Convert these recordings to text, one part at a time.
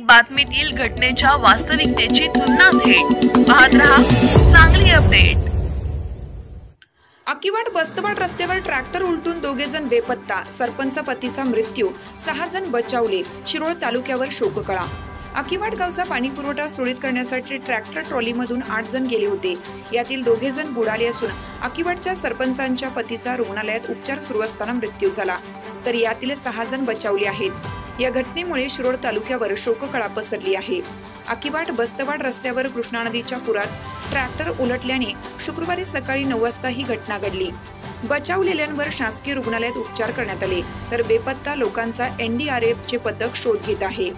बातमीतील घटनेच्या वास्तविकतेची तुलना थेट पाहत रहा सांगली अपडेट। आकिवाड बस्तवाड रस्त्यावर ट्रॅक्टर उलटून दोघेजण बेपत्ता, सरपंच पतीचा मृत्यू, 6 जण बचावले, शिरोळ तालुक्यावर शोककळा। आकिवाड गावचा पाणी पुरवठा सुरळीत करण्यासाठी ट्रॅक्टर ट्रॉलीमधून 8 जण गेले होते। यातील 2 जण बुडाले असून आकिवाडच्या सरपंचांच्या पतीचा रुग्णालयात उपचार सुरू असताना मृत्यू झाला, तर यातील 6 जण बचावले आहेत। या घटनेमुळे शिरोळ तालुक्यावर शोककळा पसरली आहे। आकिवाड बस्तवाड रस्त्यावर कृष्णा नदीच्या पुरात ट्रॅक्टर उलटल्याने शुक्रवारी सकाळी 9 वाजता ही घटना घडली। बचावलेल्यांवर शासकीय रुग्णालयात उपचार करण्यात आले, तर बेपत्ता लोकांचा NDRF चे पथक शोध घेत आहे।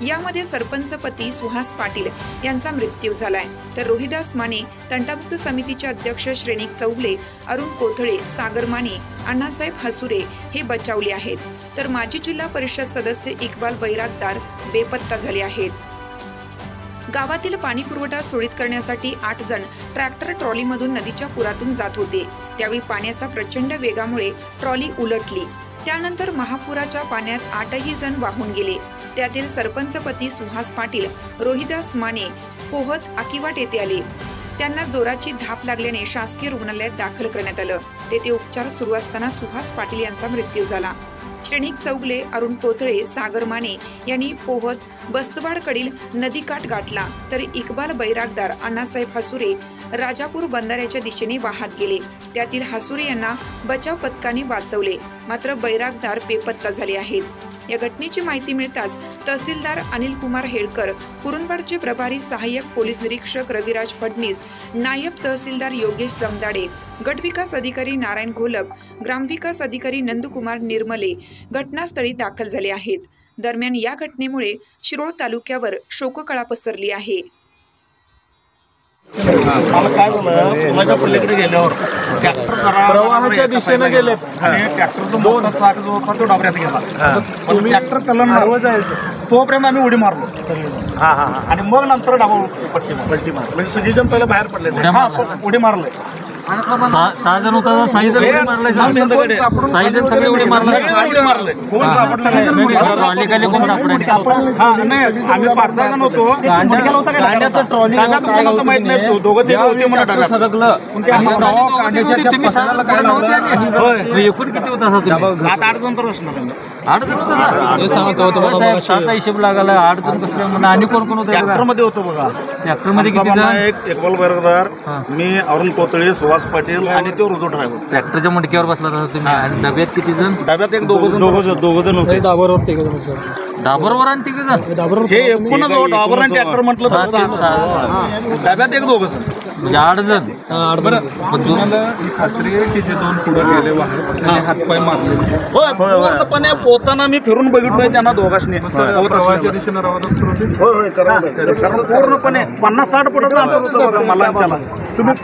यामध्ये सरपंच पती सुहास पाटील यांचा मृत्यू झालाय, तर रोहिदास माने, तंटामुक्त समितीचे अध्यक्ष श्रेणिक चौगले, अरुण कोथळे, सागर माने, अण्णासाहेब हसुरे हे बचावले आहेत, तर माजी जिल्हा परिषद सदस्य इक्बाल बैरागदार बेपत्ता झाले आहेत। गावातील पाणी पुरवठा सुरळीत करण्यासाठी 8 जण ट्रॅक्टर ट्रॉलीमधून नदीच्या पुरातून जात होते। त्यावेळी पाण्याचा प्रचंड वेगामुळे ट्रॉली उलटली। त्यानंतर महापुराच्या पाण्यात 8ही जण वाहून गेले। त्यातील सरपंच पती सुहास पाटील, रोहिदास माने पोहत आकिवाड येथे आले। त्यांना जोराची धाप लागल्याने शासकीय रुग्णालयात दाखल करण्यात आलं। तेथे उपचार सुरू असताना सुहास पाटील यांचा मृत्यू झाला। श्रेणिक चौगले, अरुण कोथळे, सागर माने यांनी पोहत बस्तवाडकडील नदीकाठ गाठला, तर इक्बाल बैरागदार, अण्णासाहेब हसुरे राजापूर बंधाऱ्याच्या दिशेने वाहत गेले। त्यातील हसुरे यांना बचाव पथकाने वाचवले, मात्र बैरागदार बेपत्ता झाले आहेत। या घटनेची माहिती मिळताच तहसीलदार अनिल कुमार हेडकर, कुरुंदवाडचे प्रभारी सहाय्यक पोलीस निरीक्षक रविराज फडणीस, नायब तहसीलदार योगेश जमदाडे, गट विकास अधिकारी नारायण घोलप, ग्रामविकास अधिकारी नंदकुमार निर्मले घटनास्थळी दाखल झाले आहेत। दरम्यान या घटनेमुळे शिरोळ तालुक्यावर शोककळा पसरली आहे। मला काय झालं, पुलाच्या पलीकडे गेल्यावर ट्रॅक्टर जरा प्रवाहाच्या दिशेने गेले आणि ट्रॅक्टरचा मोठा चाक जो होता तो डाबऱ्यात गेला। पण ट्रॅक्टर कलर तोपर्यंत आम्ही उडी मारलो आणि मग नंतर डाबा पट्टी मारली। म्हणजे सगळेजण पहिले बाहेर पडले, उडी मारले। 6 जण होता, 6 जण उडी मारले, 6 जण सगळे उडी मारले। ट्रॉली खाली कोण सापडले? नाही, आम्ही 5-6 जण होतो। कांड्याचं ट्रॉली माहित नाही, दोघं ते होते मला डब्यात सरकलं। एकूण किती होता? 7-8 जण तर असणार। 8 जण होता, 7चा हिशोब लागला। 8 जण कसले म्हणा, आणि कोण कोण होतं? ट्रॅक्टर मध्ये होतो बघा। ट्रॅक्टर मध्ये किती जण? एक इक्बाल बैरागदार, मी, अरुण कोथळे, सुहास पाटील आणि तो रुजू ड्रायव्हर। ट्रॅक्टरच्या मडक्यावर बसला होता तुम्ही। आणि डब्यात किती जण? डब्यात एक दोघं जण होते। डाबरवर आणि 3 जण? हे एकूणच डाबर आणि ट्रॅक्टर म्हटलं तर डब्यात एक दोघं जण, म्हणजे 8 जण। हातपाय मारले पूर्णपणे पोताना मी फिरून बघितलोय त्यांना दोघांनी। पूर्णपणे 50-60 फुटाचं अंतर होतं बघा मला त्याला। तुम्ही